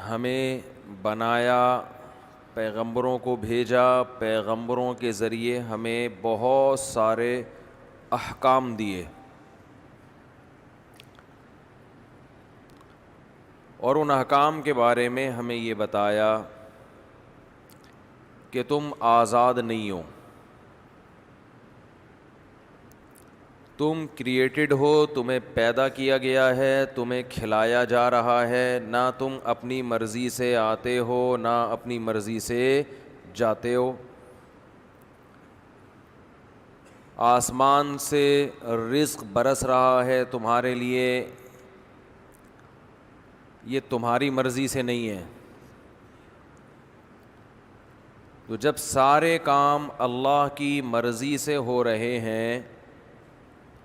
ہمیں بنایا، پیغمبروں کو بھیجا، پیغمبروں کے ذریعے ہمیں بہت سارے احکام دیے، اور ان احکام کے بارے میں ہمیں یہ بتایا کہ تم آزاد نہیں ہو، تم کریٹڈ ہو، تمہیں پیدا کیا گیا ہے، تمہیں کھلایا جا رہا ہے، نہ تم اپنی مرضی سے آتے ہو نہ اپنی مرضی سے جاتے ہو، آسمان سے رزق برس رہا ہے تمہارے لیے، یہ تمہاری مرضی سے نہیں ہے۔ تو جب سارے کام اللہ کی مرضی سے ہو رہے ہیں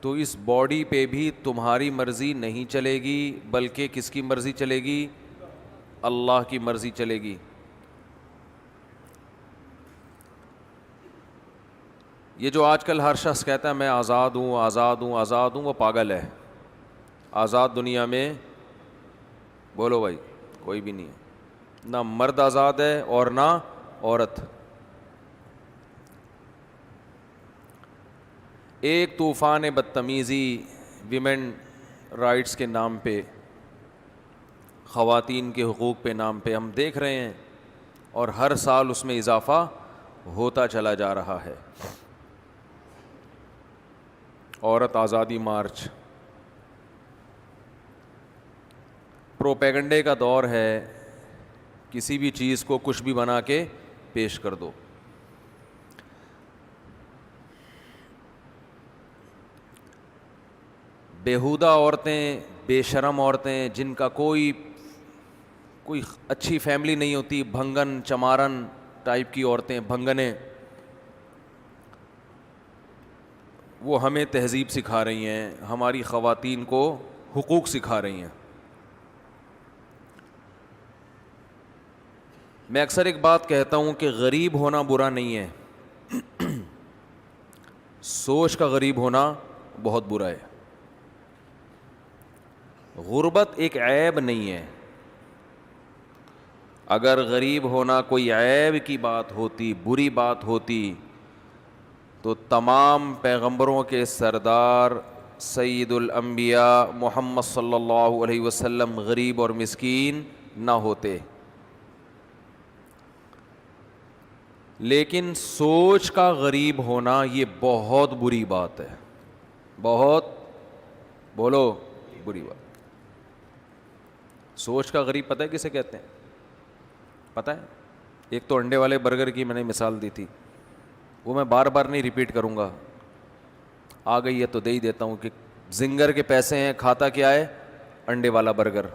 تو اس باڈی پہ بھی تمہاری مرضی نہیں چلے گی، بلکہ کس کی مرضی چلے گی؟ اللہ کی مرضی چلے گی۔ یہ جو آج کل ہر شخص کہتا ہے میں آزاد ہوں آزاد ہوں آزاد ہوں، وہ پاگل ہے۔ آزاد دنیا میں بولو بھائی کوئی بھی نہیں ہے، نہ مرد آزاد ہے اور نہ عورت۔ ایک طوفان بدتمیزی ویمن رائٹس کے نام پہ، خواتین کے حقوق پہ نام پہ ہم دیکھ رہے ہیں، اور ہر سال اس میں اضافہ ہوتا چلا جا رہا ہے۔ عورت آزادی مارچ پروپیگنڈے کا دور ہے، کسی بھی چیز کو کچھ بھی بنا کے پیش کر دو۔ بیہودہ عورتیں، بے شرم عورتیں، جن کا کوئی اچھی فیملی نہیں ہوتی، بھنگن چمارن ٹائپ کی عورتیں، بھنگنیں، وہ ہمیں تہذیب سکھا رہی ہیں، ہماری خواتین کو حقوق سکھا رہی ہیں۔ میں اکثر ایک بات کہتا ہوں کہ غریب ہونا برا نہیں ہے، سوچ کا غریب ہونا بہت برا ہے۔ غربت ایک عیب نہیں ہے، اگر غریب ہونا کوئی عیب کی بات ہوتی، بری بات ہوتی، تو تمام پیغمبروں کے سردار سید الانبیاء محمد صلی اللہ علیہ وسلم غریب اور مسکین نہ ہوتے۔ لیکن سوچ کا غریب ہونا یہ بہت بری بات ہے، بہت بولو بری بات۔ سوچ کا غریب پتہ ہے کسے کہتے ہیں؟ پتہ ہے؟ ایک تو انڈے والے برگر کی میں نے مثال دی تھی، وہ میں بار بار نہیں ریپیٹ کروں گا، آ گئی ہے تو دے ہی دیتا ہوں کہ زنگر کے پیسے ہیں، کھاتا کیا ہے؟ انڈے والا برگر۔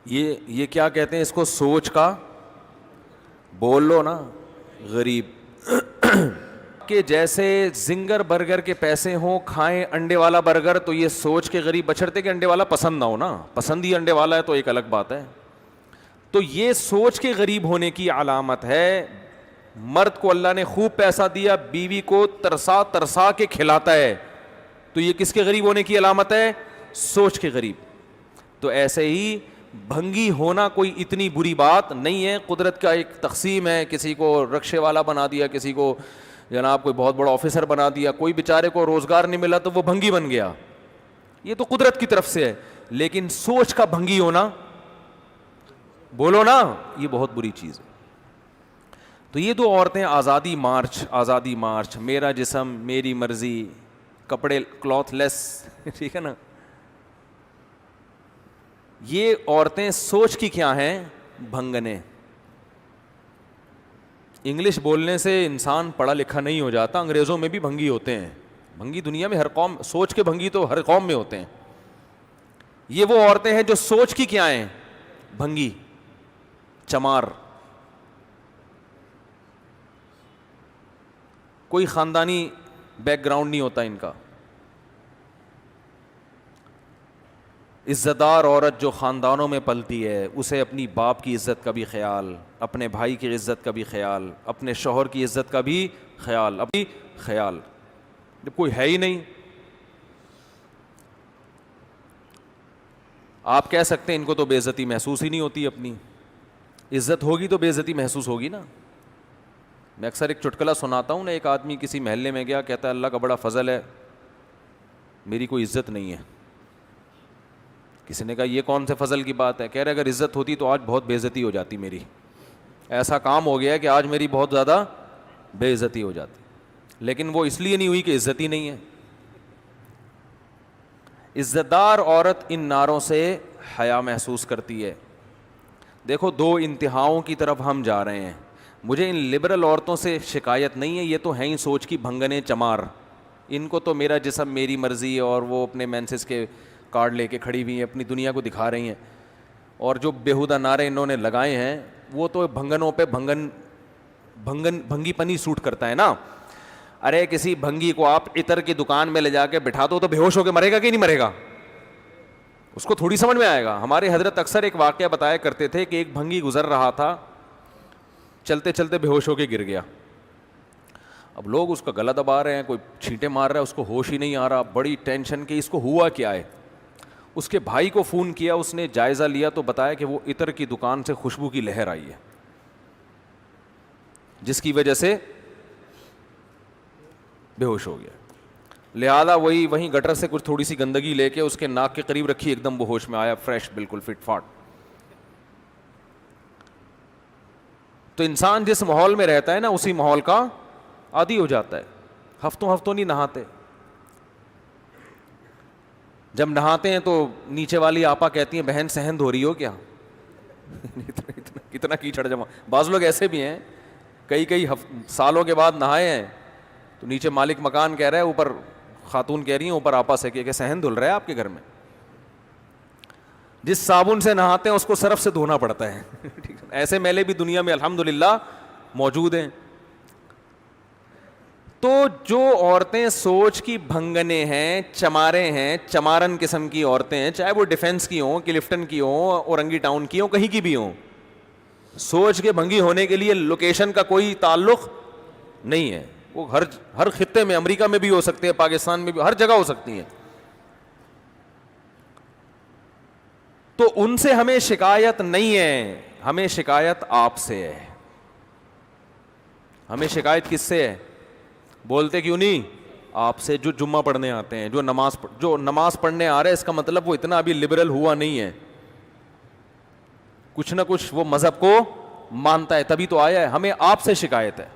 یہ کیا کہتے ہیں اس کو؟ سوچ کا، بول لو نا، غریب۔ کہ جیسے زنگر برگر کے پیسے ہوں، کھائیں انڈے والا برگر، تو یہ سوچ کے غریب، بچڑتے کہ انڈے والا پسند نہ ہو نا، پسند ہی انڈے والا ہے تو ایک الگ بات ہے۔ تو یہ سوچ کے غریب ہونے کی علامت ہے۔ مرد کو اللہ نے خوب پیسہ دیا، بیوی کو ترسا ترسا کے کھلاتا ہے، تو یہ کس کے غریب ہونے کی علامت ہے؟ سوچ کے غریب۔ تو ایسے ہی بھنگی ہونا کوئی اتنی بری بات نہیں ہے، قدرت کا ایک تقسیم ہے، کسی کو رکشے والا بنا دیا، کسی کو جناب کوئی بہت بڑا آفیسر بنا دیا، کوئی بیچارے کو روزگار نہیں ملا تو وہ بھنگی بن گیا، یہ تو قدرت کی طرف سے ہے۔ لیکن سوچ کا بھنگی ہونا، بولو نا، یہ بہت بری چیز ہے۔ تو یہ دو عورتیں آزادی مارچ، آزادی مارچ، میرا جسم میری مرضی، کپڑے کلاتھ لیس، ٹھیک ہے نا، یہ عورتیں سوچ کی کیا ہیں؟ بھنگنے۔ انگلش بولنے سے انسان پڑھا لکھا نہیں ہو جاتا، انگریزوں میں بھی بھنگی ہوتے ہیں، بھنگی دنیا میں ہر قوم، سوچ کے بھنگی تو ہر قوم میں ہوتے ہیں۔ یہ وہ عورتیں ہیں جو سوچ کی کیا ہیں؟ بھنگی، چمار۔ کوئی خاندانی بیک گراؤنڈ نہیں ہوتا ان کا۔ عزت دار عورت جو خاندانوں میں پلتی ہے، اسے اپنی باپ کی عزت کا بھی خیال، اپنے بھائی کی عزت کا بھی خیال، اپنے شوہر کی عزت کا بھی خیال، اپنی خیال، جب کوئی ہے ہی نہیں۔ آپ کہہ سکتے ہیں ان کو تو بے عزتی محسوس ہی نہیں ہوتی اپنی. عزت ہوگی تو بے عزتی محسوس ہوگی نا. میں اکثر ایک چٹکلا سناتا ہوں نا, ایک آدمی کسی محلے میں گیا, کہتا ہے اللہ کا بڑا فضل ہے میری کوئی عزت نہیں ہے. کسی نے کہا یہ کون سے فضل کی بات ہے؟ کہہ رہے اگر عزت ہوتی تو آج بہت بے عزتی ہو جاتی میری. ایسا کام ہو گیا ہے کہ آج میری بہت زیادہ بے عزتی ہو جاتی, لیکن وہ اس لیے نہیں ہوئی کہ عزت ہی نہیں ہے. عزت دار عورت ان ناروں سے حیا محسوس کرتی ہے. دیکھو دو انتہاؤں کی طرف ہم جا رہے ہیں. مجھے ان لبرل عورتوں سے شکایت نہیں ہے, یہ تو ہیں ہی سوچ کی بھنگنے چمار. ان کو تو میرا جسم میری مرضی ہے, اور وہ اپنے مینسز کے کارڈ لے کے کھڑی ہوئی ہیں, اپنی دنیا کو دکھا رہی ہیں. اور جو بیہودہ نعرے انہوں نے لگائے ہیں وہ تو بھنگنوں پہ بھنگی پنی سوٹ کرتا ہے نا. ارے کسی بھنگی کو آپ عطر کی دکان میں لے جا کے بٹھا دو تو بے ہوش ہو کے مرے گا کہ نہیں مرے گا؟ اس کو تھوڑی سمجھ میں آئے گا. ہمارے حضرت اکثر ایک واقعہ بتایا کرتے تھے کہ ایک بھنگی گزر رہا تھا, چلتے چلتے بے ہوش ہو کے گر گیا. اب لوگ اس کا گلا دبا رہے ہیں, کوئی چھینٹے مار رہا ہے, اس کو ہوش ہی نہیں آ رہا. بڑی ٹینشن کہ اس کو ہوا کیا ہے. اس کے بھائی کو فون کیا, اس نے جائزہ لیا تو بتایا کہ وہ عطر کی دکان سے خوشبو کی لہر آئی ہے جس کی وجہ سے بے ہوش ہو گیا. لہذا وہیں گٹر سے کچھ تھوڑی سی گندگی لے کے اس کے ناک کے قریب رکھی, ایک دم وہ ہوش میں آیا, فریش بالکل فٹ فاٹ. تو انسان جس ماحول میں رہتا ہے نا اسی ماحول کا عادی ہو جاتا ہے. ہفتوں نہیں نہاتے, جب نہاتے ہیں تو نیچے والی آپا کہتی ہیں بہن سہن دھو رہی ہو کیا؟ اتنا کیچڑ جمع. بعض لوگ ایسے بھی ہیں کئی سالوں کے بعد نہائے ہیں تو نیچے مالک مکان کہہ رہا ہے, اوپر خاتون کہہ رہی ہیں اوپر آپا سے کہ صحن دھل رہا ہے آپ کے گھر میں. جس صابن سے نہاتے ہیں اس کو سرف سے دھونا پڑتا ہے. ایسے میلے بھی دنیا میں الحمدللہ موجود ہیں. تو جو عورتیں سوچ کی بھنگنے ہیں, چمارے ہیں, چمارن قسم کی عورتیں ہیں, چاہے وہ ڈیفنس کی ہوں, کلفٹن کی ہوں, اورنگی ٹاؤن کی ہوں, کہیں کی بھی ہوں, سوچ کے بھنگی ہونے کے لیے لوکیشن کا کوئی تعلق نہیں ہے. وہ ہر خطے میں, امریکہ میں بھی ہو سکتے ہیں, پاکستان میں بھی, ہر جگہ ہو سکتی ہیں. تو ان سے ہمیں شکایت نہیں ہے, ہمیں شکایت آپ سے ہے. ہمیں شکایت کس سے ہے؟ بولتے کیوں نہیں؟ آپ سے, جو جمعہ پڑھنے آتے ہیں, جو نماز پڑھنے آ رہے ہیں, اس کا مطلب وہ اتنا ابھی لبرل ہوا نہیں ہے, کچھ نہ کچھ وہ مذہب کو مانتا ہے, تبھی تو آیا ہے. ہمیں آپ سے شکایت ہے.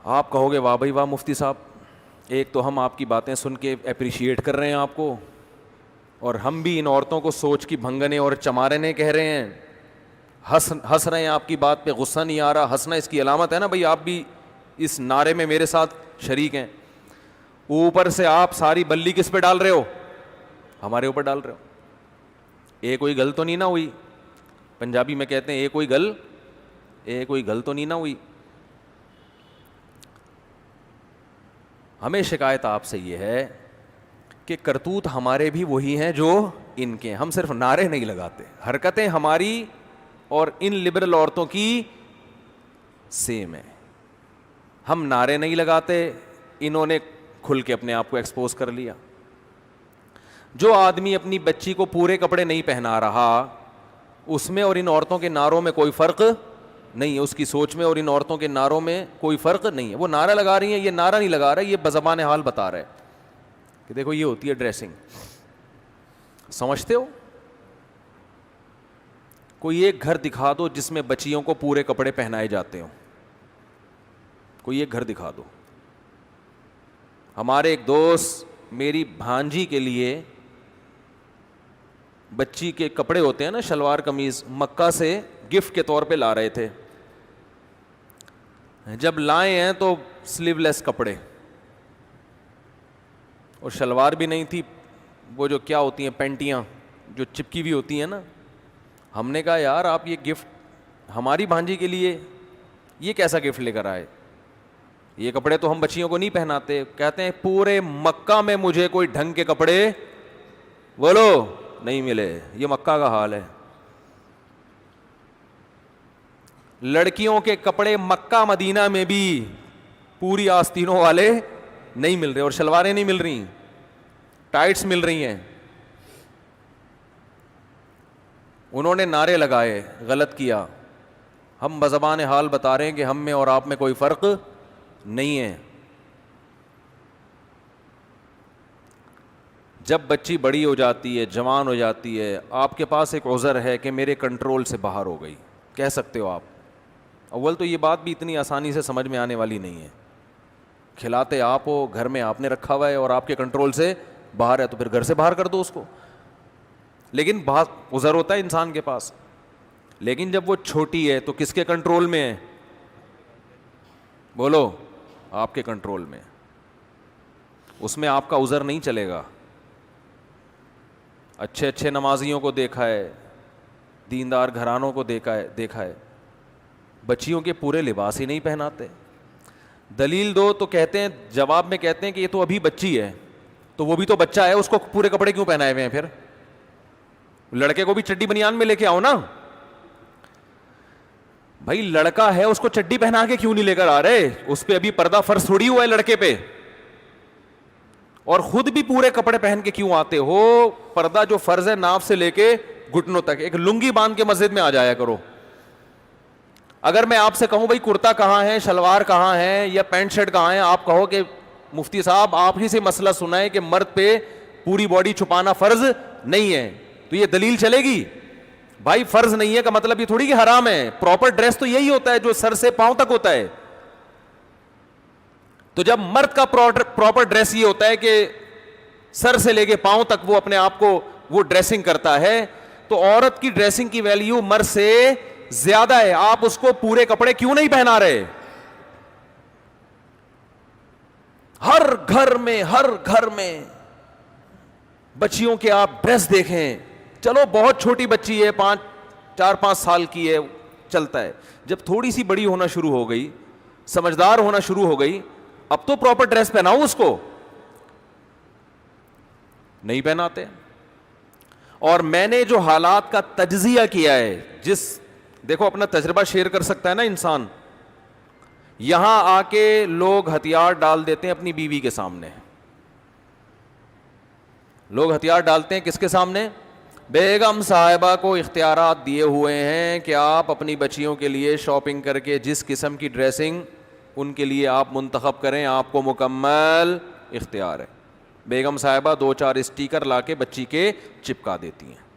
آپ کہو گے واہ بھائی واہ مفتی صاحب, ایک تو ہم آپ کی باتیں سن کے اپریشیٹ کر رہے ہیں آپ کو, اور ہم بھی ان عورتوں کو سوچ کی بھنگنے اور چمارنے کہہ رہے ہیں, ہنس رہے ہیں آپ کی بات پہ, غصہ نہیں آ رہا. ہنسنا اس کی علامت ہے نا بھائی, آپ بھی اس نعرے میں میرے ساتھ شریک ہیں. اوپر سے آپ ساری بلی کس پہ ڈال رہے ہو؟ ہمارے اوپر ڈال رہے ہو. کوئی گل تو نہیں نہ ہوئی؟ پنجابی میں کہتے ہیں کوئی گل تو نہیں نہ ہوئی. ہمیں شکایت آپ سے یہ ہے کہ کرتوت ہمارے بھی وہی ہیں جو ان کے. ہم صرف نعرے نہیں لگاتے, حرکتیں ہماری اور ان لبرل عورتوں کی سیم ہے. ہم نعرے نہیں لگاتے, انہوں نے کھل کے اپنے آپ کو ایکسپوز کر لیا. جو آدمی اپنی بچی کو پورے کپڑے نہیں پہنا رہا, اس میں اور ان عورتوں کے نعروں میں کوئی فرق نہیں ہے. اس کی سوچ میں اور ان عورتوں کے نعروں میں کوئی فرق نہیں ہے. وہ نعرہ لگا رہی ہیں, یہ نعرہ نہیں لگا رہا, یہ بزبان حال بتا رہے کہ دیکھو یہ ہوتی ہے ڈریسنگ. سمجھتے ہو؟ کوئی ایک گھر دکھا دو جس میں بچیوں کو پورے کپڑے پہنائے جاتے ہوں, کوئی ایک گھر دکھا دو. ہمارے ایک دوست میری بھانجی کے لیے بچی کے کپڑے ہوتے ہیں نا, شلوار قمیض, مکہ سے گفٹ کے طور پہ لا رہے تھے. جب لائے ہیں تو سلیو لیس کپڑے, اور شلوار بھی نہیں تھی, وہ جو کیا ہوتی ہیں پینٹیاں جو چپکی ہوئی ہوتی ہیں نا. ہم نے کہا یار آپ یہ گفٹ ہماری بھانجی کے لیے یہ کیسا گفٹ لے کر آئے؟ یہ کپڑے تو ہم بچیوں کو نہیں پہناتے. کہتے ہیں پورے مکہ میں مجھے کوئی ڈھنگ کے کپڑے بولو نہیں ملے. یہ مکہ کا حال ہے. لڑکیوں کے کپڑے مکہ مدینہ میں بھی پوری آستینوں والے نہیں مل رہے, اور شلواریں نہیں مل رہی, ٹائٹس مل رہی ہیں. انہوں نے نعرے لگائے, غلط کیا. ہم بزبان حال بتا رہے ہیں کہ ہم میں اور آپ میں کوئی فرق نہیں ہے. جب بچی بڑی ہو جاتی ہے, جوان ہو جاتی ہے, آپ کے پاس ایک عذر ہے کہ میرے کنٹرول سے باہر ہو گئی, کہہ سکتے ہو آپ. اول تو یہ بات بھی اتنی آسانی سے سمجھ میں آنے والی نہیں ہے. کھلاتے آپ ہو, گھر میں آپ نے رکھا ہوا ہے اور آپ کے کنٹرول سے باہر ہے, تو پھر گھر سے باہر کر دو اس کو. لیکن بہت عذر ہوتا ہے انسان کے پاس. لیکن جب وہ چھوٹی ہے تو کس کے کنٹرول میں ہے؟ بولو, آپ کے کنٹرول میں. اس میں آپ کا عذر نہیں چلے گا. اچھے اچھے نمازیوں کو دیکھا ہے, دیندار گھرانوں کو دیکھا ہے, بچیوں کے پورے لباس ہی نہیں پہناتے. دلیل دو تو کہتے ہیں, جواب میں کہتے ہیں کہ یہ تو ابھی بچی ہے. تو وہ بھی تو بچہ ہے, اس کو پورے کپڑے کیوں پہنائے ہوئے ہیں پھر؟ لڑکے کو بھی چڈی بنیان میں لے کے آؤ نا بھائی. لڑکا ہے, اس کو چڈی پہنا کے کیوں نہیں لے کر آ رہے؟ اس پہ ابھی پردہ فرض تھوڑی ہوا ہے لڑکے پہ. اور خود بھی پورے کپڑے پہن کے کیوں آتے ہو؟ پردہ جو فرض ہے ناف سے لے کے گھٹنوں تک, ایک لنگی باندھ کے مسجد میں آ جایا کرو. اگر میں آپ سے کہوں بھائی کرتا کہاں ہے, شلوار کہاں ہے, یا پینٹ شرٹ کہاں ہے, آپ کہو کہ مفتی صاحب آپ ہی سے مسئلہ سنا ہے کہ مرد پہ پوری باڈی چھپانا فرض نہیں ہے, تو یہ دلیل چلے گی؟ بھائی فرض نہیں ہے کا مطلب یہ تھوڑی کہ حرام ہے. پراپر ڈریس تو یہی ہوتا ہے جو سر سے پاؤں تک ہوتا ہے. تو جب مرد کا پراپر ڈریس یہ ہوتا ہے کہ سر سے لے کے پاؤں تک وہ اپنے آپ کو وہ ڈریسنگ کرتا ہے, تو عورت کی ڈریسنگ کی ویلیو مرد سے زیادہ ہے. آپ اس کو پورے کپڑے کیوں نہیں پہنا رہے؟ ہر گھر میں بچیوں کے آپ ڈریس دیکھیں. چلو بہت چھوٹی بچی ہے, 4-5 سال کی ہے, چلتا ہے. جب تھوڑی سی بڑی ہونا شروع ہو گئی, سمجھدار ہونا شروع ہو گئی, اب تو پراپر ڈریس پہناؤ اس کو. نہیں پہناتے. اور میں نے جو حالات کا تجزیہ کیا ہے, دیکھو اپنا تجربہ شیئر کر سکتا ہے نا انسان. یہاں آ کے لوگ ہتھیار ڈال دیتے ہیں اپنی بیوی کے سامنے. لوگ ہتھیار ڈالتے ہیں کس کے سامنے؟ بیگم صاحبہ کو اختیارات دیے ہوئے ہیں کہ آپ اپنی بچیوں کے لیے شاپنگ کر کے جس قسم کی ڈریسنگ ان کے لیے آپ منتخب کریں, آپ کو مکمل اختیار ہے. بیگم صاحبہ 2-4 اسٹیکر لا کے بچی کے چپکا دیتی ہیں.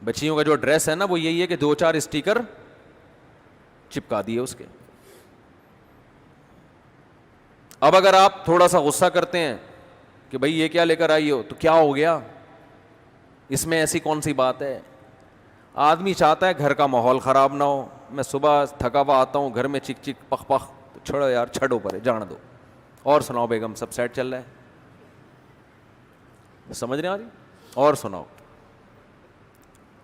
بچیوں کا جو ڈریس ہے نا وہ یہی ہے کہ 2-4 اسٹیکر چپکا دیے اس کے. اب اگر آپ تھوڑا سا غصہ کرتے ہیں کہ بھائی یہ کیا لے کر آئی ہو, تو کیا ہو گیا اس میں, ایسی کون سی بات ہے؟ آدمی چاہتا ہے گھر کا ماحول خراب نہ ہو. میں صبح تھکا ہوا آتا ہوں, گھر میں چک چک پخ پخ, تو چھوڑو یار, چھڑو پرے, جان دو. اور سناؤ بیگم, سب سیٹ چل رہا ہے؟ سمجھ رہے ہیں؟ اور سناؤ,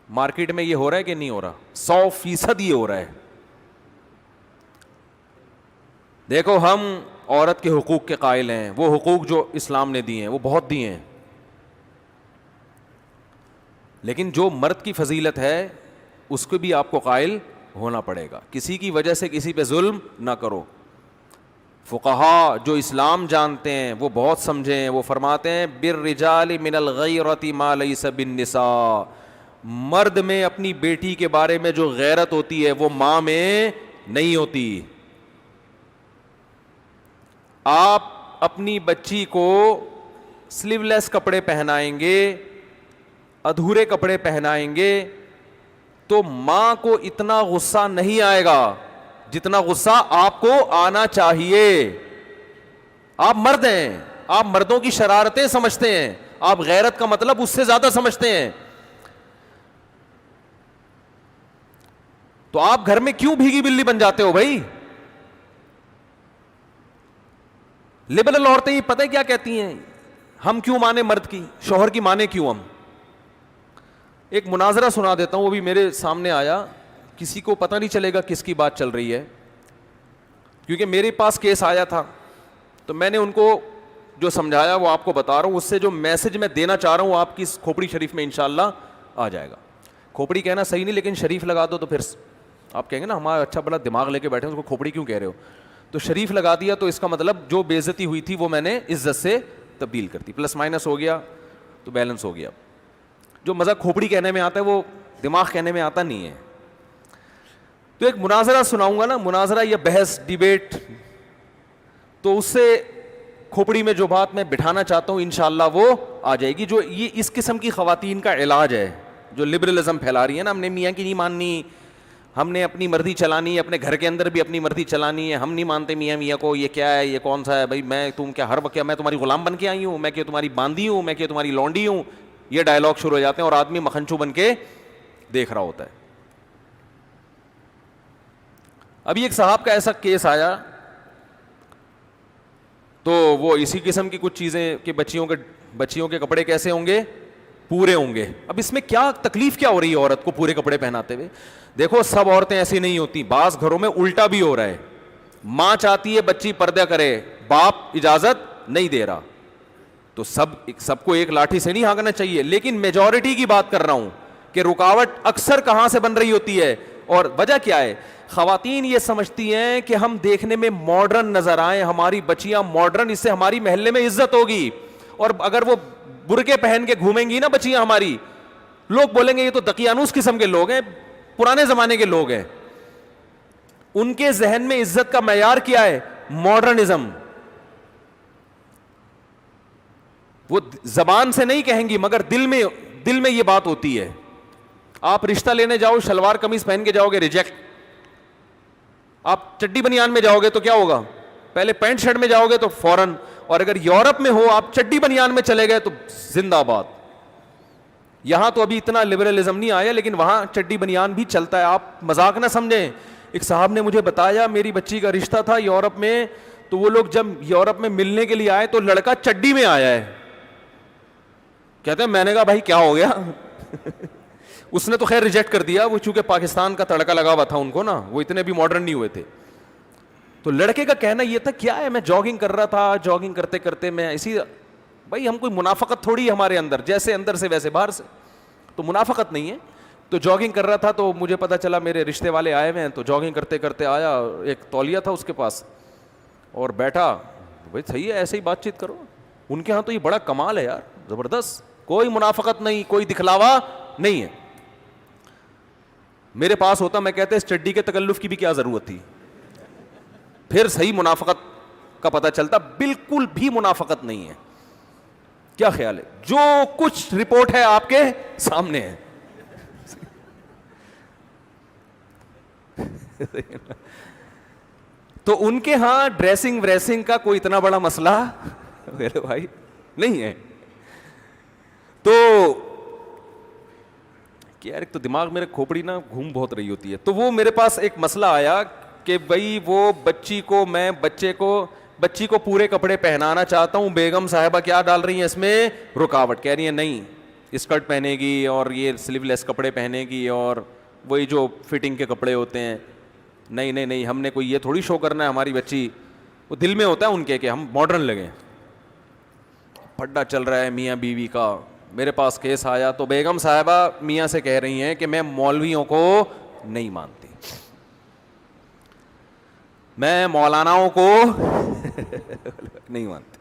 مارکیٹ میں یہ ہو رہا ہے کہ نہیں ہو رہا؟ 100% یہ ہو رہا ہے. دیکھو ہم عورت کے حقوق کے قائل ہیں. وہ حقوق جو اسلام نے دیے ہیں وہ بہت دیے ہیں, لیکن جو مرد کی فضیلت ہے اس کو بھی آپ کو قائل ہونا پڑے گا. کسی کی وجہ سے کسی پہ ظلم نہ کرو. فقہا جو اسلام جانتے ہیں وہ بہت سمجھے ہیں. وہ فرماتے ہیں بالرجال من الغیرۃ ما لیس بالنساء. مرد میں اپنی بیٹی کے بارے میں جو غیرت ہوتی ہے وہ ماں میں نہیں ہوتی. آپ اپنی بچی کو سلیو لیس کپڑے پہنائیں گے, ادھورے کپڑے پہنائیں گے, تو ماں کو اتنا غصہ نہیں آئے گا جتنا غصہ آپ کو آنا چاہیے. آپ مرد ہیں, آپ مردوں کی شرارتیں سمجھتے ہیں, آپ غیرت کا مطلب اس سے زیادہ سمجھتے ہیں. تو آپ گھر میں کیوں بھیگی بلی بن جاتے ہو بھائی؟ لبرل عورتیں پتہ ہے کیا کہتی ہیں, ہم کیوں مانے مرد کی, شوہر کی مانے کیوں ہم؟ ایک مناظرہ سنا دیتا ہوں, وہ بھی میرے سامنے آیا, کسی کو پتہ نہیں چلے گا کس کی بات چل رہی ہے, کیونکہ میرے پاس کیس آیا تھا. تو میں نے ان کو جو سمجھایا وہ آپ کو بتا رہا ہوں. اس سے جو میسج میں دینا چاہ رہا ہوں آپ کی کھوپڑی شریف میں انشاءاللہ آ جائے گا. کھوپڑی کہنا صحیح نہیں, لیکن شریف لگا دو تو پھر آپ کہیں گے نا ہمارا اچھا بڑا دماغ لے کے بیٹھے ہیں, اس کو کھوپڑی کیوں کہہ رہے ہو. تو شریف لگا دیا تو اس کا مطلب جو بے عزتی ہوئی تھی وہ میں نے عزت سے تبدیل کر دی. پلس مائنس ہو گیا تو بیلنس ہو گیا. جو مزہ کھوپڑی کہنے میں آتا ہے وہ دماغ کہنے میں آتا نہیں ہے. تو ایک مناظرہ سناؤں گا نا, مناظرہ یا بحث ڈیبیٹ, تو اس سے کھوپڑی میں جو بات میں بٹھانا چاہتا ہوں انشاءاللہ وہ آ جائے گی. جو یہ اس قسم کی خواتین کا علاج ہے جو لبرلزم پھیلا رہی ہے نا, ہم نے میاں کی نہیں ماننی, ہم نے اپنی مرضی چلانی ہے, اپنے گھر کے اندر بھی اپنی مرضی چلانی ہے, ہم نہیں مانتے میاں کو, یہ کیا ہے, یہ کون سا ہے بھائی, میں تم کیا ہر وقت میں تمہاری غلام بن کے آئی ہوں, میں کہ تمہاری باندھی ہوں, میں کہ تمہاری لونڈی ہوں. یہ ڈائلاگ شروع ہو جاتے ہیں اور آدمی مکھنچو بن کے دیکھ رہا ہوتا ہے. ابھی ایک صاحب کا ایسا کیس آیا تو وہ اسی قسم کی کچھ چیزیں کہ بچیوں کے کپڑے کیسے ہوں گے, پورے ہوں گے. اب اس میں کیا تکلیف کیا ہو رہی ہے عورت کو پورے کپڑے پہناتے ہوئے؟ دیکھو سب عورتیں ایسی نہیں ہوتی, بعض گھروں میں الٹا بھی ہو رہا ہے. ماں چاہتی ہے بچی پردہ کرے, باپ اجازت نہیں دے رہا, تو سب کو ایک لاٹھی سے نہیں ہانکنا چاہیے. لیکن میجورٹی کی بات کر رہا ہوں کہ رکاوٹ اکثر کہاں سے بن رہی ہوتی ہے اور وجہ کیا ہے؟ خواتین یہ سمجھتی ہیں کہ ہم دیکھنے میں ماڈرن نظر آئیں, ہماری بچیاں ماڈرن, اس سے ہماری محلے میں عزت ہوگی. اور اگر وہ برقعے پہن کے گھومیں گی نا بچیاں ہماری, لوگ بولیں گے یہ تو دقیانوس قسم کے لوگ ہیں, پرانے زمانے کے لوگ ہیں. ان کے ذہن میں عزت کا معیار کیا ہے؟ ماڈرنزم. وہ زبان سے نہیں کہیں گی مگر دل میں یہ بات ہوتی ہے. آپ رشتہ لینے جاؤ شلوار قمیض پہن کے جاؤ گے, ریجیکٹ. آپ چڈی بنیان میں جاؤ گے تو کیا ہوگا؟ پہلے پینٹ شرٹ میں جاؤ گے تو فوراً. اور اگر یورپ میں ہو آپ چڈی بنیان میں چلے گئے تو زندہ باد. یہاں تو ابھی اتنا لبرلزم نہیں آیا لیکن وہاں چڈی بنیان بھی چلتا ہے, آپ مذاق نہ سمجھیں. ایک صاحب نے مجھے بتایا میری بچی کا رشتہ تھا یورپ میں, تو وہ لوگ جب یورپ میں ملنے کے لیے آئے تو لڑکا چڈی میں آیا ہے. کہتے ہیں, میں نے کہا بھائی کیا ہو گیا؟ اس نے تو خیر ریجیکٹ کر دیا, وہ چونکہ پاکستان کا تڑکا لگا ہوا تھا ان کو نا, وہ اتنے بھی ماڈرن نہیں ہوئے تھے. تو لڑکے کا کہنا یہ تھا کیا ہے, میں جاگنگ کر رہا تھا, جاگنگ کرتے کرتے میں اسی, بھائی ہم کوئی منافقت تھوڑی ہے ہمارے اندر, جیسے اندر سے ویسے باہر سے, تو منافقت نہیں ہے. تو جاگنگ کر رہا تھا تو مجھے پتا چلا میرے رشتے والے آئے ہوئے ہیں, تو جاگنگ کرتے کرتے آیا, ایک تولیہ تھا اس کے پاس اور بیٹھا. بھائی صحیح ہے, ایسے ہی بات چیت کرو. ان کے ہاں تو یہ بڑا کمال ہے یار, زبردست, کوئی منافقت نہیں, کوئی دکھلاوا نہیں ہے. میرے پاس ہوتا میں کہتے اس چڈی کے تکلف کی بھی کیا ضرورت تھی, پھر صحیح منافقت کا پتہ چلتا. بالکل بھی منافقت نہیں ہے. کیا خیال ہے؟ جو کچھ رپورٹ ہے آپ کے سامنے ہے. تو ان کے ہاں ڈریسنگ وریسنگ کا کوئی اتنا بڑا مسئلہ میرے بھائی نہیں ہے. تو یار ایک تو دماغ میرے کھوپڑی نا گھوم بہت رہی ہوتی ہے. تو وہ میرے پاس ایک مسئلہ آیا کہ بھائی وہ بچی کو پورے کپڑے پہنانا چاہتا ہوں, بیگم صاحبہ کیا ڈال رہی ہیں اس میں رکاوٹ, کہہ رہی ہیں نہیں اسکرٹ پہنے گی اور یہ سلیو لیس کپڑے پہنے گی اور وہی جو فٹنگ کے کپڑے ہوتے ہیں. نہیں ہم نے کوئی یہ تھوڑی شو کرنا ہے, ہماری بچی, وہ دل میں ہوتا ہے ان کے کہ ہم ماڈرن لگیں. پھڈا چل رہا ہے میاں بیوی کا. میرے پاس کیس آیا تو بیگم صاحبہ میاں سے کہہ رہی ہیں کہ میں مولویوں کو نہیں مانتی, میں مولاناؤں کو نہیں مانتی.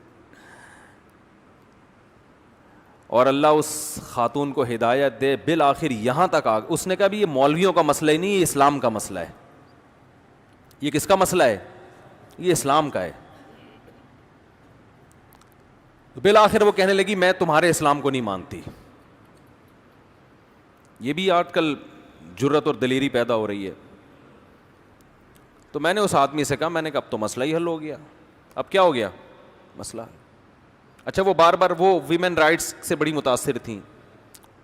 اور اللہ اس خاتون کو ہدایت دے, بالآخر یہاں تک آ اس نے کہا بھی یہ مولویوں کا مسئلہ ہی نہیں, یہ اسلام کا مسئلہ ہے. یہ کس کا مسئلہ ہے؟ یہ اسلام کا ہے. بالآخر وہ کہنے لگی میں تمہارے اسلام کو نہیں مانتی. یہ بھی آج کل جرت اور دلیری پیدا ہو رہی ہے. تو میں نے اس آدمی سے کہا, میں نے کہا اب تو مسئلہ ہی حل ہو گیا. اب کیا ہو گیا مسئلہ؟ اچھا وہ بار بار وہ ویمن رائٹس سے بڑی متاثر تھیں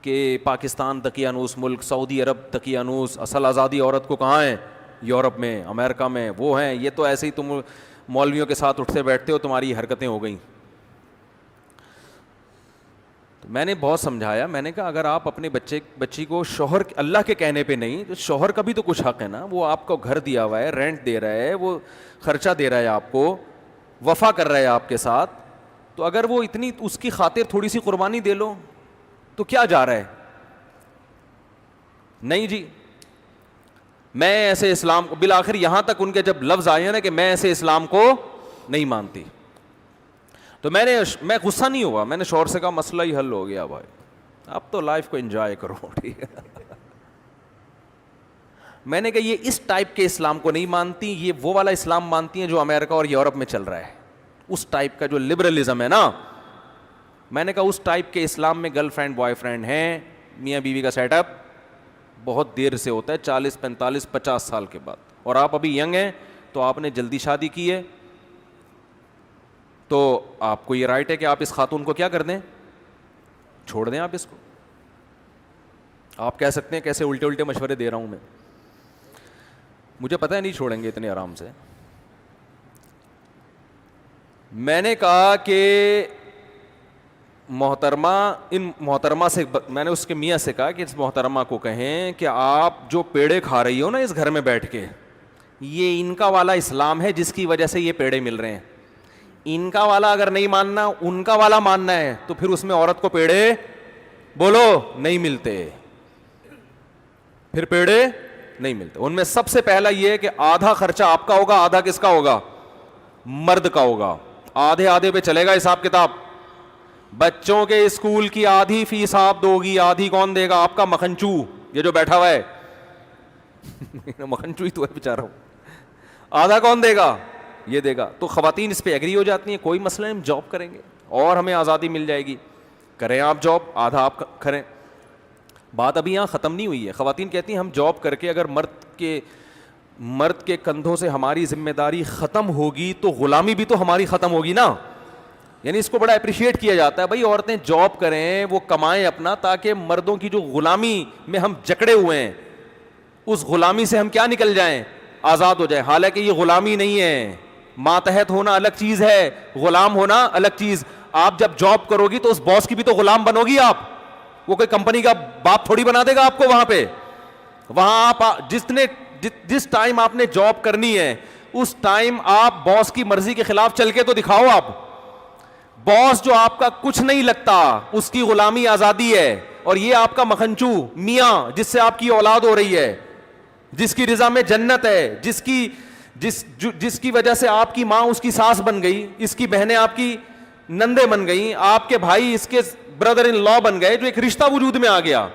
کہ پاکستان دقیانوس ملک, سعودی عرب دقیانوس, اصل آزادی عورت کو کہاں ہے؟ یورپ میں, امریکہ میں, وہ ہیں. یہ تو ایسے ہی تم مولویوں کے ساتھ اٹھتے بیٹھتے ہو, تمہاری حرکتیں ہو گئیں. تو میں نے بہت سمجھایا, میں نے کہا اگر آپ اپنے بچی کو شوہر اللہ کے کہنے پہ نہیں, تو شوہر کا بھی تو کچھ حق ہے نا. وہ آپ کو گھر دیا ہوا ہے, رینٹ دے رہا ہے, وہ خرچہ دے رہا ہے آپ کو, وفا کر رہا ہے آپ کے ساتھ. تو اگر وہ اتنی اس کی خاطر تھوڑی سی قربانی دے لو تو کیا جا رہا ہے؟ نہیں جی میں ایسے اسلام کو, بالآخر یہاں تک ان کے جب لفظ آئے ہیں نا کہ میں ایسے اسلام کو نہیں مانتی, تو میں غصہ نہیں ہوا. میں نے شوہر سے کہا مسئلہ ہی حل ہو گیا بھائی, اب تو لائف کو انجوائے کرو, ٹھیک ہے. میں نے کہا یہ اس ٹائپ کے اسلام کو نہیں مانتی, یہ وہ والا اسلام مانتی ہیں جو امریکہ اور یورپ میں چل رہا ہے, اس ٹائپ کا جو لبرلزم ہے نا. میں نے کہا اس ٹائپ کے اسلام میں گرل فرینڈ بوائے فرینڈ ہیں, میاں بیوی کا سیٹ اپ بہت دیر سے ہوتا ہے, 40 45 50 سال کے بعد, اور آپ ابھی ینگ ہیں تو آپ نے جلدی شادی کی ہے, تو آپ کو یہ رائٹ ہے کہ آپ اس خاتون کو کیا کر دیں, چھوڑ دیں آپ اس کو. آپ کہہ سکتے ہیں کیسے الٹے الٹے مشورے دے رہا ہوں میں, مجھے پتہ ہے نہیں چھوڑیں گے اتنے آرام سے. میں نے کہا کہ محترمہ سے میں نے اس کے میاں سے کہا کہ اس محترمہ کو کہیں کہ آپ جو پیڑے کھا رہی ہو نا اس گھر میں بیٹھ کے, یہ ان کا والا اسلام ہے جس کی وجہ سے یہ پیڑے مل رہے ہیں. ان کا والا اگر نہیں ماننا, ان کا والا ماننا ہے, تو پھر اس میں عورت کو پیڑے بولو نہیں ملتے, پھر پیڑے نہیں ملتے. ان میں سب سے پہلا یہ ہے کہ آدھا خرچہ آپ کا ہوگا, آدھا کس کا ہوگا, مرد کا ہوگا. آدھے آدھے پہ چلے گا حساب کتاب. بچوں کے اسکول کی آدھی فیس آپ دو گی, آدھی کون دے گا, آپ کا مکھنچو یہ جو بیٹھا ہوا ہے مکھنچو ہی تو ہے بیچارہ, آدھا کون دے گا, یہ دے گا. تو خواتین اس پہ ایگری ہو جاتی ہیں, کوئی مسئلہ نہیں, ہم جاب کریں گے اور ہمیں آزادی مل جائے گی, کریں آپ جاب, آدھا آپ کریں. بات ابھی یہاں ختم نہیں ہوئی ہے. خواتین کہتی ہیں ہم جاب کر کے اگر مرد کے کندھوں سے ہماری ذمہ داری ختم ہوگی تو غلامی بھی تو ہماری ختم ہوگی نا. یعنی اس کو بڑا اپریشیٹ کیا جاتا ہے, بھائی عورتیں جاب کریں, وہ کمائیں اپنا, تاکہ مردوں کی جو غلامی میں ہم جکڑے ہوئے ہیں اس غلامی سے ہم کیا نکل جائیں, آزاد ہو جائیں. حالانکہ یہ غلامی نہیں ہے, ماتحت ہونا الگ چیز ہے, غلام ہونا الگ چیز. آپ جب جاب کرو گی تو اس باس کی بھی تو غلام بنو گی آپ, وہ کوئی کمپنی کا باپ تھوڑی بنا دے گا آپ کو. وہاں پہ وہاں آپ جس ٹائم آپ نے جاب کرنی ہے اس ٹائم آپ باس کی مرضی کے خلاف چل کے تو دکھاؤ. آپ باس جو آپ کا کچھ نہیں لگتا اس کی غلامی آزادی ہے, اور یہ آپ کا مکھنچو میاں جس سے آپ کی اولاد ہو رہی ہے, جس کی رضا میں جنت ہے, جس کی وجہ سے آپ کی ماں اس کی ساس بن گئی, اس کی بہنیں آپ کی نندے بن گئی, آپ کے بھائی اس کے بردر ان لا بن گئے, جو ایک رشتہ وجود میں آ گیا.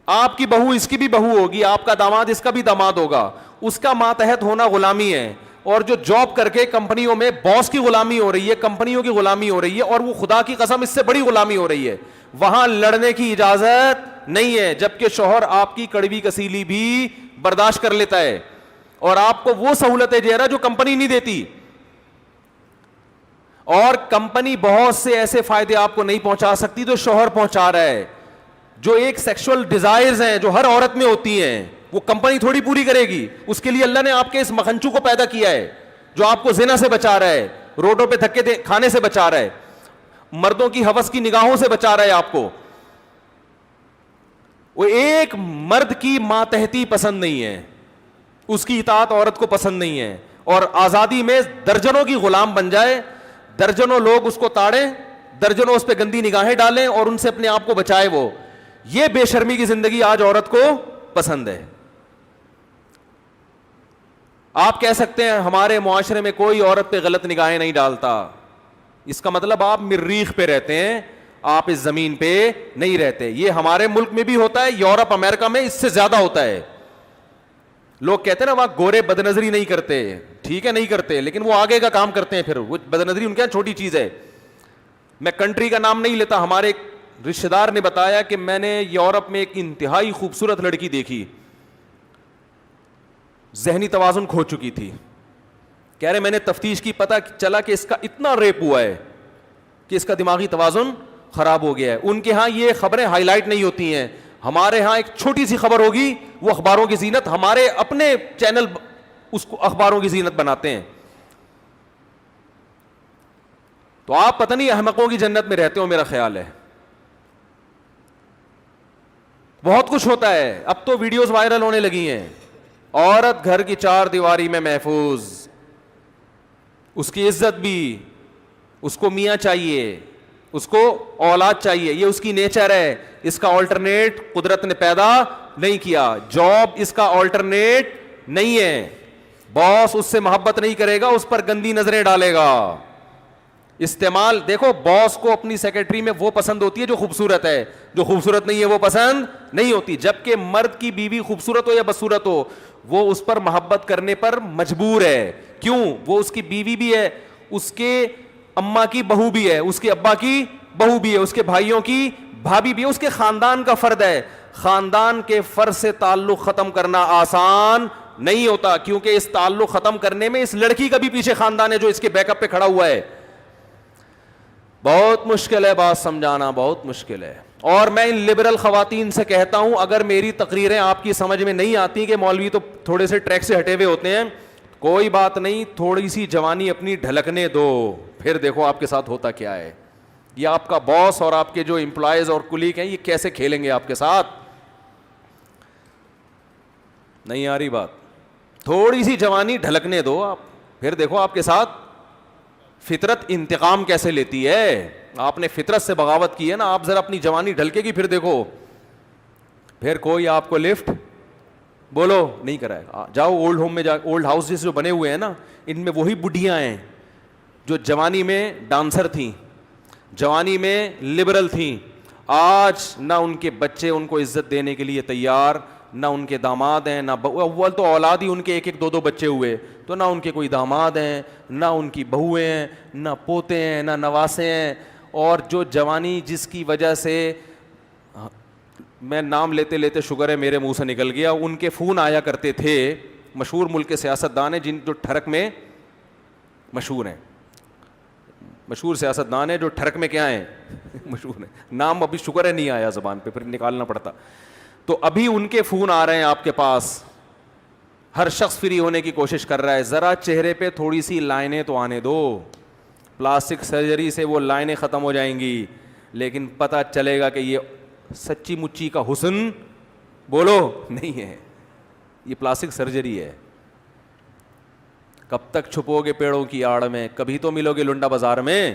آپ کی بہو اس کی بھی بہو ہوگی, آپ کا داماد اس کا بھی داماد ہوگا. اس کا ماتحت ہونا غلامی ہے. اور جو جاب کر کے کمپنیوں میں باس کی غلامی ہو رہی ہے, کمپنیوں کی غلامی ہو رہی ہے, اور وہ خدا کی قسم اس سے بڑی غلامی ہو رہی ہے, وہاں لڑنے کی اجازت نہیں ہے. جبکہ شوہر آپ کی کڑوی کسیلی بھی برداشت کر لیتا ہے, اور آپ کو وہ سہولتیں دے رہا جو کمپنی نہیں دیتی. اور کمپنی بہت سے ایسے فائدے آپ کو نہیں پہنچا سکتی جو شوہر پہنچا رہا ہے. جو ایک سیکشل ڈیزائرز ہیں جو ہر عورت میں ہوتی ہیں, وہ کمپنی تھوڑی پوری کرے گی. اس کے لیے اللہ نے آپ کے اس مکھنچو کو پیدا کیا ہے جو آپ کو زنا سے بچا رہا ہے, روڈوں پہ دھکے کھانے سے بچا رہا ہے, مردوں کی ہوس کی نگاہوں سے بچا رہا ہے آپ کو. وہ ایک مرد کی ماتحتی پسند نہیں ہے, اس کی اطاعت عورت کو پسند نہیں ہے, اور آزادی میں درجنوں کی غلام بن جائے, درجنوں لوگ اس کو تاڑیں, درجنوں اس پہ گندی نگاہیں ڈالیں اور ان سے اپنے آپ کو بچائے. وہ یہ بے شرمی کی زندگی آج عورت کو پسند ہے. آپ کہہ سکتے ہیں ہمارے معاشرے میں کوئی عورت پہ غلط نگاہیں نہیں ڈالتا, اس کا مطلب آپ مریخ پہ رہتے ہیں, آپ اس زمین پہ نہیں رہتے. یہ ہمارے ملک میں بھی ہوتا ہے, یورپ امریکہ میں اس سے زیادہ ہوتا ہے. لوگ کہتے ہیں نا وہاں گورے بد نظری نہیں کرتے, ٹھیک ہے نہیں کرتے, لیکن وہ آگے کا کام کرتے ہیں. پھر وہ بد نظری ان کے یہاں چھوٹی چیز ہے. میں کنٹری کا نام نہیں لیتا, ہمارے ایک رشتہ دار نے بتایا کہ میں نے یورپ میں ایک انتہائی خوبصورت لڑکی دیکھی, ذہنی توازن کھو چکی تھی. کہہ رہے میں نے تفتیش کی, پتہ چلا کہ اس کا اتنا ریپ ہوا ہے کہ اس کا دماغی توازن خراب ہو گیا ہے. ان کے ہاں یہ خبریں ہائی لائٹ نہیں ہوتی ہیں, ہمارے ہاں ایک چھوٹی سی خبر ہوگی وہ اخباروں کی زینت, ہمارے اپنے چینل اس کو اخباروں کی زینت بناتے ہیں. تو آپ پتہ نہیں احمقوں کی جنت میں رہتے ہو, میرا خیال ہے. بہت کچھ ہوتا ہے, اب تو ویڈیوز وائرل ہونے لگی ہیں, عورت گھر کی چار دیواری میں محفوظ, اس کی عزت بھی, اس کو میاں چاہیے, اس کو اولاد چاہیے, یہ اس کی نیچر ہے, اس کا آلٹرنیٹ قدرت نے پیدا نہیں کیا. جاب اس کا آلٹرنیٹ نہیں ہے, باس اس سے محبت نہیں کرے گا, اس پر گندی نظریں ڈالے گا. استعمال دیکھو, باس کو اپنی سیکرٹری میں وہ پسند ہوتی ہے جو خوبصورت ہے, جو خوبصورت نہیں ہے وہ پسند نہیں ہوتی. جبکہ مرد کی بیوی خوبصورت ہو یا بدصورت ہو, وہ اس پر محبت کرنے پر مجبور ہے. کیوں؟ وہ اس کی بیوی بھی ہے, اس کے اماں کی بہو بھی ہے, اس کے ابا کی بہو بھی ہے, اس کے بھائیوں کی بھابھی بھی ہے, اس کے خاندان کا فرد ہے. خاندان کے فرد سے تعلق ختم کرنا آسان نہیں ہوتا, کیونکہ اس تعلق ختم کرنے میں اس لڑکی کا بھی پیچھے خاندان ہے جو اس کے بیک اپ پہ کھڑا ہوا ہے. بہت مشکل ہے بات سمجھانا, بہت مشکل ہے. اور میں ان لبرل خواتین سے کہتا ہوں, اگر میری تقریریں آپ کی سمجھ میں نہیں آتی کہ مولوی تو تھوڑے سے ٹریک سے ہٹے ہوئے ہوتے ہیں, کوئی بات نہیں, تھوڑی سی جوانی اپنی ڈھلکنے دو, پھر دیکھو آپ کے ساتھ ہوتا کیا ہے. یہ آپ کا باس اور آپ کے جو امپلائیز اور کلیگ ہیں, یہ کیسے کھیلیں گے آپ کے ساتھ. نہیں آ رہی بات؟ تھوڑی سی جوانی ڈھلکنے دو آپ, پھر دیکھو آپ کے ساتھ فطرت انتقام کیسے لیتی ہے. آپ نے فطرت سے بغاوت کی ہے نا, آپ ذرا اپنی جوانی ڈھلکے گی, پھر دیکھو, پھر کوئی آپ کو لفٹ بولو نہیں کرائے گا. جاؤ اولڈ ہوم میں, جا اولڈ ہاؤسز جو بنے ہوئے ہیں نا, ان میں وہی بڈھیاں ہیں جو جوانی میں ڈانسر تھیں, جوانی میں لبرل تھیں. آج نہ ان کے بچے ان کو عزت دینے کے لیے تیار, نہ ان کے داماد ہیں, نہ اول تو اولاد ہی ان کے ایک ایک دو دو بچے ہوئے, تو نہ ان کے کوئی داماد ہیں, نہ ان کی بہویں ہیں, نہ پوتے ہیں, نہ نواسے ہیں. اور جو جوانی جس کی وجہ سے, میں نام لیتے لیتے شکر ہے میرے منہ سے نکل گیا, ان کے فون آیا کرتے تھے, مشہور ملک کے سیاستدان ہیں جن جو ٹھرک میں مشہور ہیں, مشہور سیاستدان ہیں جو ٹھرک میں کیا ہیں مشہور ہیں, نام ابھی شکر ہے نہیں آیا زبان پہ, پھر نکالنا پڑتا. تو ابھی ان کے فون آ رہے ہیں آپ کے پاس, ہر شخص فری ہونے کی کوشش کر رہا ہے. ذرا چہرے پہ تھوڑی سی لائنیں تو آنے دو, پلاسٹک سرجری سے وہ لائنیں ختم ہو جائیں گی, لیکن پتہ چلے گا کہ یہ سچی مچی کا حسن بولو نہیں ہے, یہ پلاسٹک سرجری ہے. کب تک چھپو گے پیڑوں کی آڑ میں, کبھی تو ملو گے لنڈا بازار میں.